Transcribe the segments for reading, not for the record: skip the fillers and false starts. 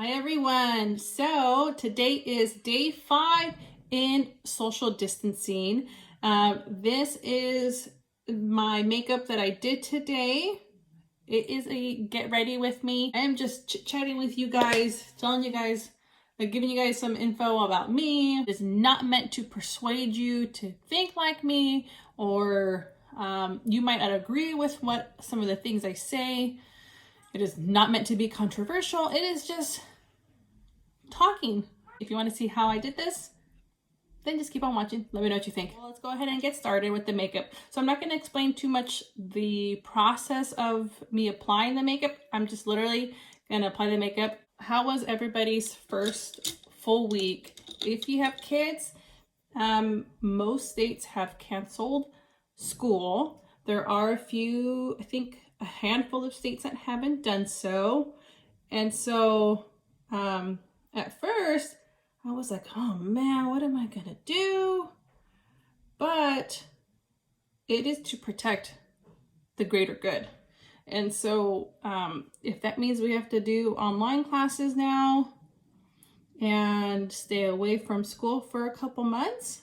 Hi everyone. So today is day 5 in social distancing. This is my makeup that I did today. It is a get ready with me. I am just chit-chatting with you guys, telling you guys, giving you guys some info about me. It is not meant to persuade you to think like me, or you might not agree with what some of the things I say. It is not meant to be controversial. It is just talking. If you want to see how I did this, then just keep on watching. Let me know what you think. Well, let's go ahead and get started with the makeup. So I'm not going to explain too much the process of me applying the makeup. I'm just literally going to apply the makeup. How was everybody's first full week? If you have kids, most states have canceled school. There are a few, I think a handful of states that haven't done so. And so at first I was like, oh man, what am I gonna do? But it is to protect the greater good. And so if that means we have to do online classes now and stay away from school for a couple months,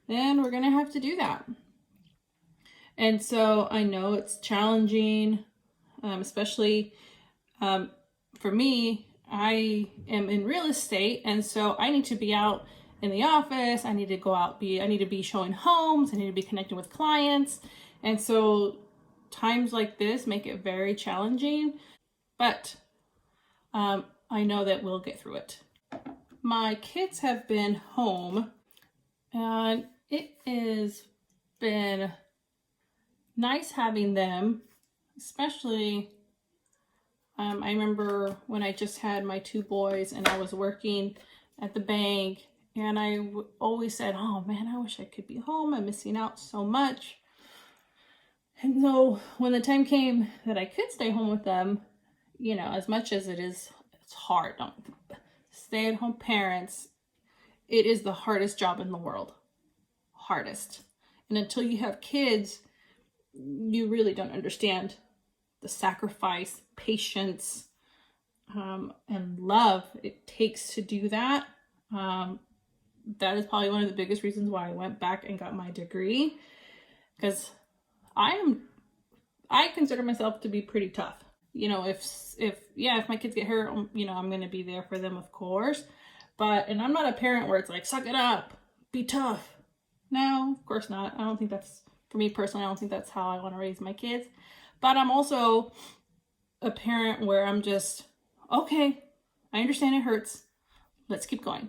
then we're gonna have to do that. And so I know it's challenging, especially for me. I am in real estate, and so I need to be out in the office. I need to go out, I need to be showing homes. I need to be connecting with clients. And so times like this make it very challenging, but I know that we'll get through it. My kids have been home, and it has been nice having them, especially I remember when I just had my 2 boys and I was working at the bank, and I always said, oh man, I wish I could be home. I'm missing out so much. And so when the time came that I could stay home with them, you know, as much as it's hard. Stay-at-home parents, it is the hardest job in the world. Hardest. And until you have kids, you really don't understand the sacrifice, patience, and love it takes to do that. That is probably one of the biggest reasons why I went back and got my degree, because I consider myself to be pretty tough. You know, if my kids get hurt, you know, I'm going to be there for them, of course. And I'm not a parent where it's like, suck it up, be tough. No, of course not. I don't think that's, for me personally, I don't think that's how I want to raise my kids. But I'm also a parent where I'm just, okay, I understand it hurts. Let's keep going.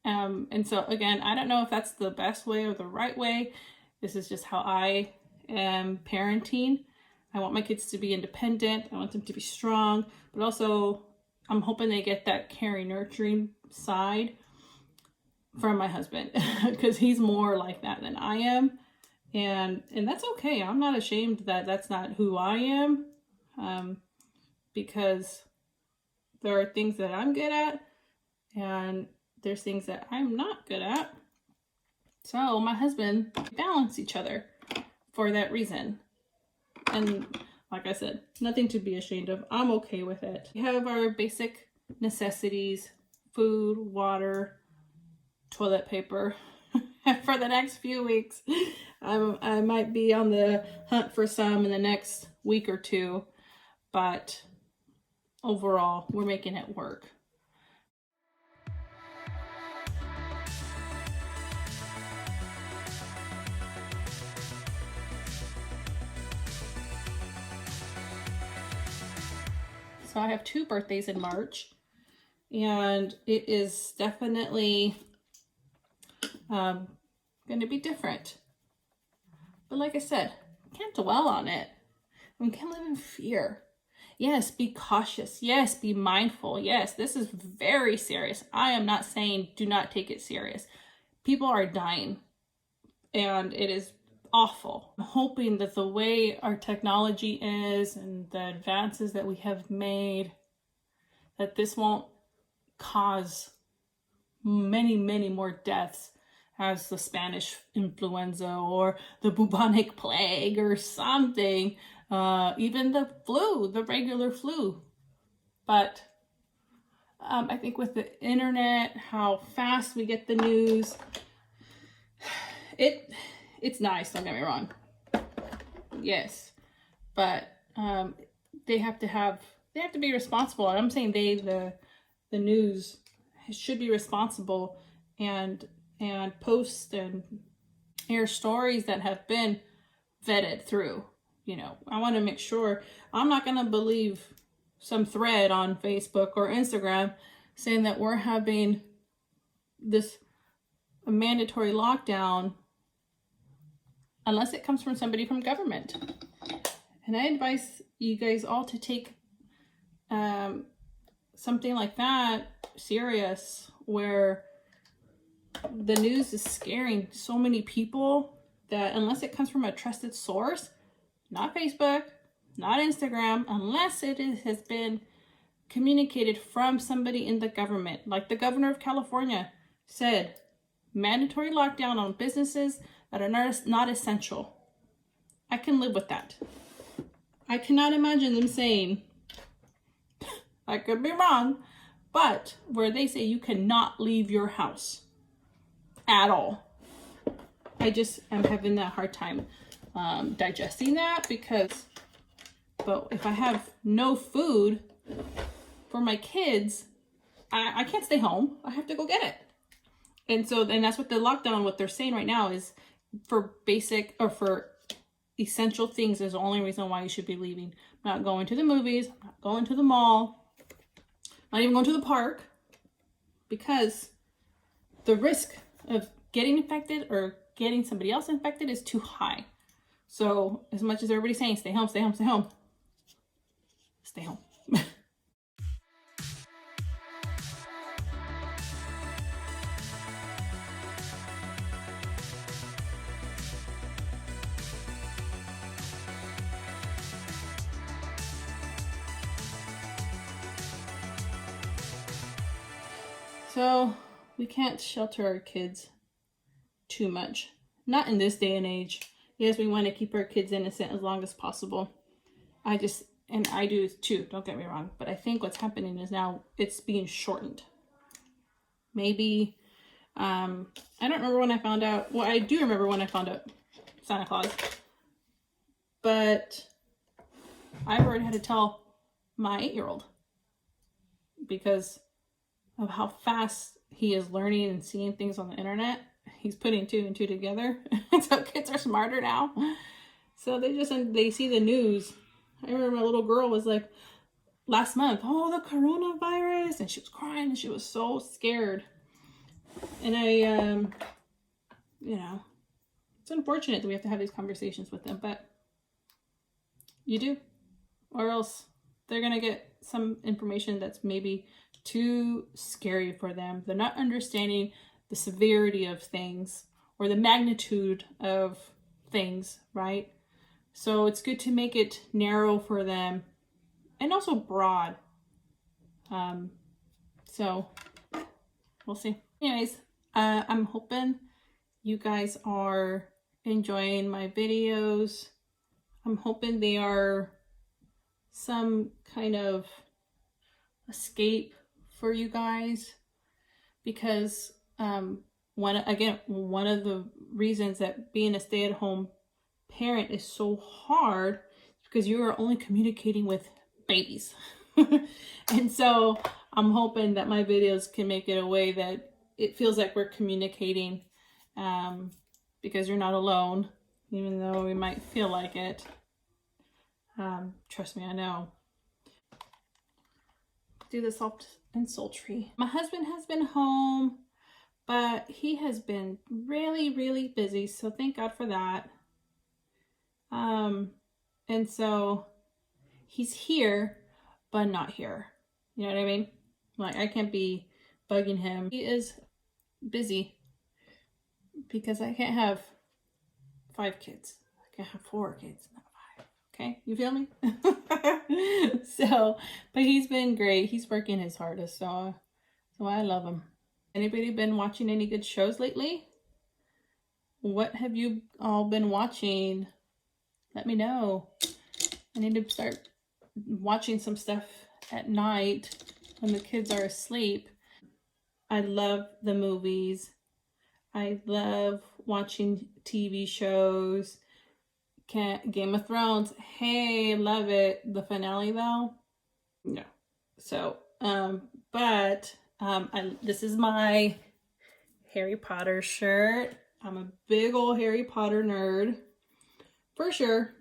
And so again, I don't know if that's the best way or the right way. This is just how I am parenting. I want my kids to be independent. I want them to be strong, but also I'm hoping they get that caring, nurturing side from my husband, because he's more like that than I am. And that's okay. I'm not ashamed that that's not who I am, because there are things that I'm good at and there's things that I'm not good at. So my husband balance each other for that reason. And like I said, nothing to be ashamed of. I'm okay with it. We have our basic necessities: food, water, toilet paper. For the next few weeks. I might be on the hunt for some in the next week or 2, but overall, we're making it work. So I have 2 birthdays in March, and it is definitely going to be different. But like I said, can't dwell on it. We can't live in fear. Yes, be cautious. Yes, be mindful. Yes, this is very serious. I am not saying do not take it serious. People are dying, and it is awful. I'm hoping that the way our technology is and the advances that we have made, that this won't cause many, many more deaths as the Spanish influenza or the bubonic plague or something, even the flu, the regular flu. But I think with the internet, how fast we get the news, it's nice, don't get me wrong. Yes, but they have to be responsible. And I'm saying the news should be responsible and post and air stories that have been vetted through. You know, I want to make sure I'm not going to believe some thread on Facebook or Instagram saying that we're having this mandatory lockdown unless it comes from somebody from government. And I advise you guys all to take something like that serious, where the news is scaring so many people that unless it comes from a trusted source, not Facebook, not Instagram, unless it has been communicated from somebody in the government, like the governor of California said, mandatory lockdown on businesses that are not essential. I can live with that. I cannot imagine them saying, I could be wrong, but where they say you cannot leave your house at all. I just am having that hard time digesting that, but if I have no food for my kids, I can't stay home. I have to go get it. And that's what the lockdown, what they're saying right now is for basic or for essential things is the only reason why you should be leaving. I'm not going to the movies, I'm not going to the mall, not even going to the park, because the risk of getting infected or getting somebody else infected is too high. So as much as everybody's saying, stay home, stay home, stay home, stay home. So we can't shelter our kids too much. Not in this day and age. Yes, we want to keep our kids innocent as long as possible. I do too, don't get me wrong. But I think what's happening is now it's being shortened. Maybe, I don't remember when I found out. Well, I do remember when I found out Santa Claus. But I've already had to tell my 8-year-old because of how fast he is learning and seeing things on the internet. He's putting 2 and 2 together. So kids are smarter now. So they see the news. I remember my little girl was like, last month, oh, the coronavirus. And she was crying and she was so scared. And it's unfortunate that we have to have these conversations with them, but you do, or else they're going to get some information that's maybe too scary for them. They're not understanding the severity of things or the magnitude of things, right? So it's good to make it narrow for them and also broad. So we'll see. Anyways, I'm hoping you guys are enjoying my videos. I'm hoping they are some kind of escape for you guys, because one of the reasons that being a stay-at-home parent is so hard is because you are only communicating with babies. And so I'm hoping that my videos can make it a way that it feels like we're communicating, because you're not alone, even though we might feel like it. Trust me, I know. Do the soft and sultry. My husband has been home, but he has been really, really busy. So thank God for that. And so he's here, but not here. You know what I mean? Like, I can't be bugging him. He is busy because I can't have 5 kids. I can't have 4 kids, not 5. Okay, you feel me? So, but he's been great. He's working his hardest, so I love him. Anybody been watching any good shows lately? What have you all been watching? Let me know. I need to start watching some stuff at night when the kids are asleep. I love the movies. I love watching TV shows. Game of Thrones. Hey, love it. The finale though? No. So, this is my Harry Potter shirt. I'm a big old Harry Potter nerd, for sure.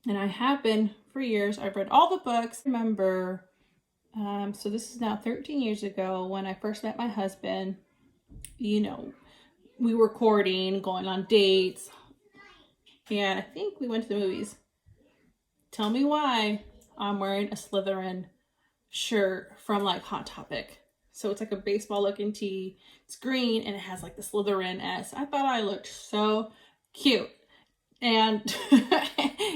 And I have been for years. I've read all the books. I remember, so this is now 13 years ago when I first met my husband. You know, we were courting, going on dates. And I think we went to the movies. Tell me why I'm wearing a Slytherin shirt from like Hot Topic. So it's like a baseball looking tee. It's green and it has like the Slytherin S. I thought I looked so cute. And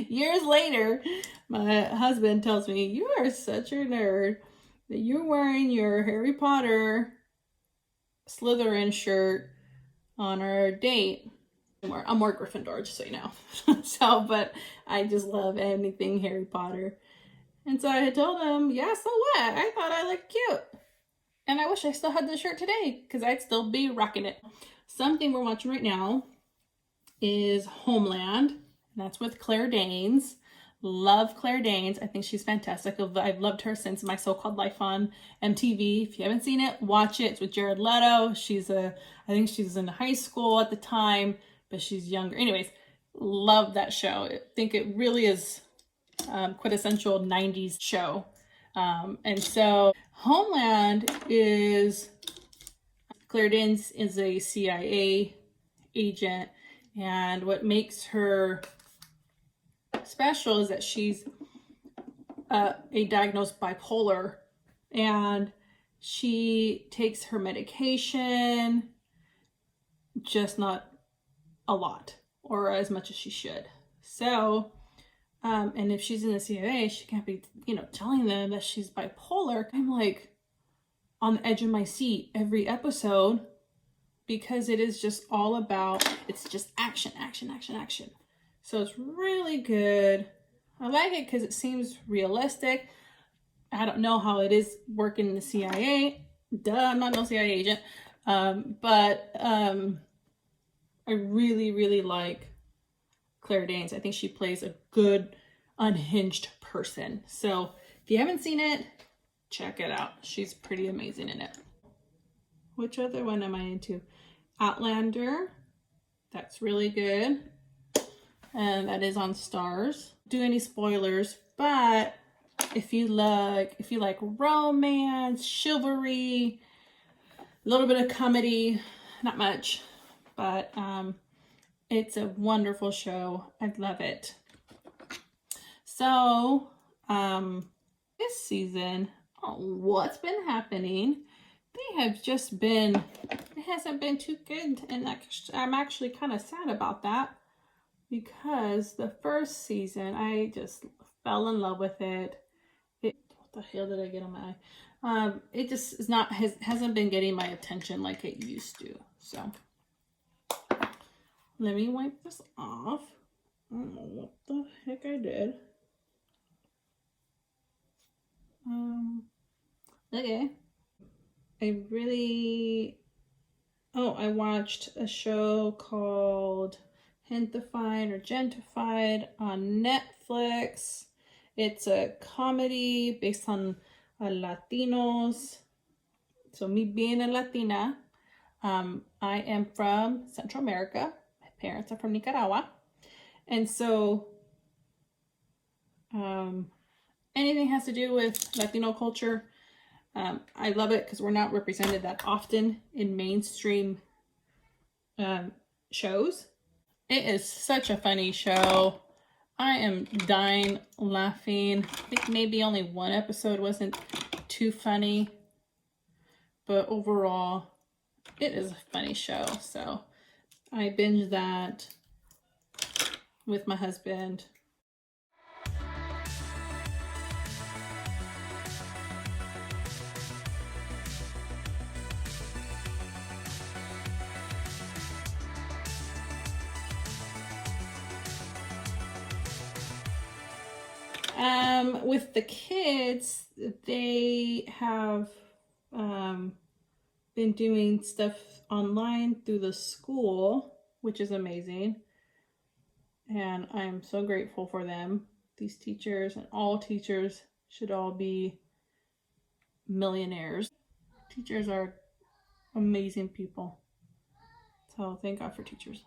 years later, my husband tells me, you are such a nerd that you're wearing your Harry Potter Slytherin shirt on our date. I'm more Gryffindor, just so you know. But I just love anything Harry Potter. And so I had told him, yeah, so what? I thought I looked cute. And I wish I still had the shirt today because I'd still be rocking it. Something we're watching right now is Homeland. And that's with Claire Danes. Love Claire Danes. I think she's fantastic. I've loved her since My So-Called Life on MTV. If you haven't seen it, watch it. It's with Jared Leto. I think she's in high school at the time, but she's younger. Anyways, love that show. I think it really is quintessential 90s show. And so Homeland is, Claire Danes is a CIA agent, and what makes her special is that she's a diagnosed bipolar, and she takes her medication, just not a lot or as much as she should. So and if she's in the CIA, she can't be, telling them that she's bipolar. I'm like on the edge of my seat every episode because it is just all about, it's just action, action, action, action. So it's really good. I like it because it seems realistic. I don't know how it is working in the CIA. Duh, I'm not no CIA agent. But I really, really like Claire Danes. I think she plays a good, unhinged person. So if you haven't seen it, check it out. She's pretty amazing in it. Which other one am I into? Outlander. That's really good. And that is on Stars. Do any spoilers, but if you like romance, chivalry, a little bit of comedy, not much, but it's a wonderful show. I love it. So, this season, what's been happening? They have just been, it hasn't been too good, and I'm actually kind of sad about that because the first season, I just fell in love with it. What the hell did I get on my eye? It just is not, hasn't been getting my attention like it used to. So let me wipe this off. I don't know what the heck I did. Okay. I watched a show called Gentified or Gentified on Netflix. It's a comedy based on Latinos. So me being a Latina, I am from Central America. My parents are from Nicaragua. And so anything has to do with Latino culture, I love it because we're not represented that often in mainstream shows. It is such a funny show. I am dying laughing. I think maybe only one episode wasn't too funny, but overall, it is a funny show. So I binged that with my husband. With the kids, they have been doing stuff online through the school, which is amazing. And I'm so grateful for them. These teachers, and all teachers should all be millionaires. Teachers are amazing people. So thank God for teachers.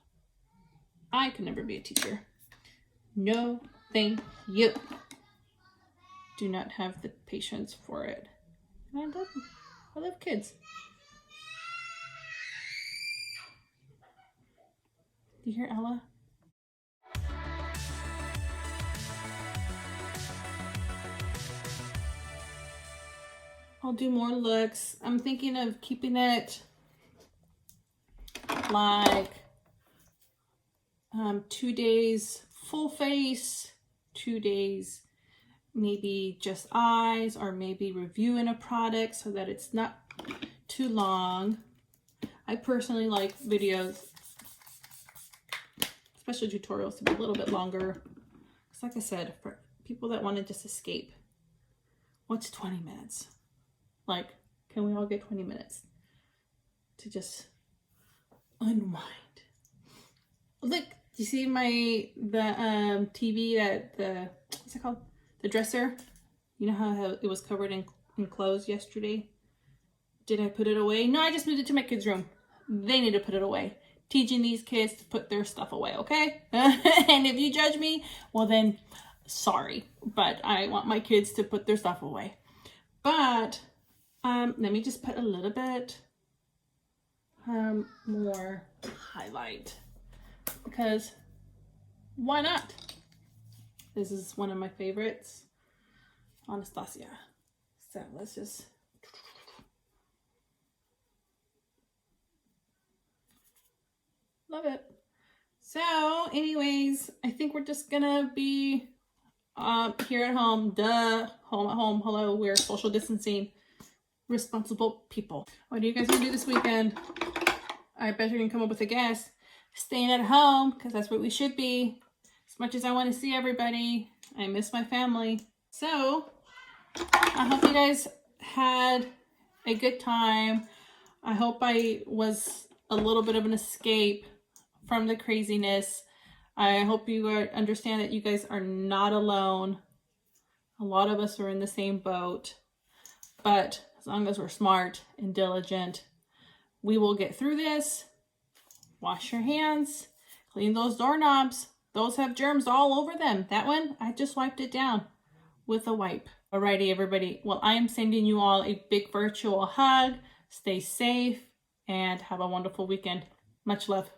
I could never be a teacher. No, thank you. Do not have the patience for it. And I love kids. Do you hear Ella? I'll do more looks. I'm thinking of keeping it like 2 days full face, 2 days maybe just eyes, or maybe reviewing a product so that it's not too long. I personally like videos, especially tutorials, to be a little bit longer. Because like I said, for people that want to just escape, what's 20 minutes? Like, can we all get 20 minutes to just unwind? Look, you see the TV that what's it called? The dresser. You know how it was covered in clothes yesterday? Did I put it away? No, I just moved it to my kids' room. They need to put it away. Teaching these kids to put their stuff away, okay? And if you judge me, well then, sorry. But I want my kids to put their stuff away. But let me just put a little bit more highlight, because why not? This is one of my favorites, Anastasia. So let's just love it. So anyways, I think we're just gonna be here at home. Home at home. Hello, we're social distancing responsible people. What are you guys gonna do this weekend? I bet you're gonna come up with a guess. Staying at home, because that's what we should be. As much as I want to see everybody, I miss my family. So I hope you guys had a good time. I hope I was a little bit of an escape from the craziness. I hope you understand that you guys are not alone. A lot of us are in the same boat, but as long as we're smart and diligent, we will get through this. Wash your hands, clean those doorknobs. Those have germs all over them. That one, I just wiped it down with a wipe. Alrighty, everybody. Well, I am sending you all a big virtual hug. Stay safe and have a wonderful weekend. Much love.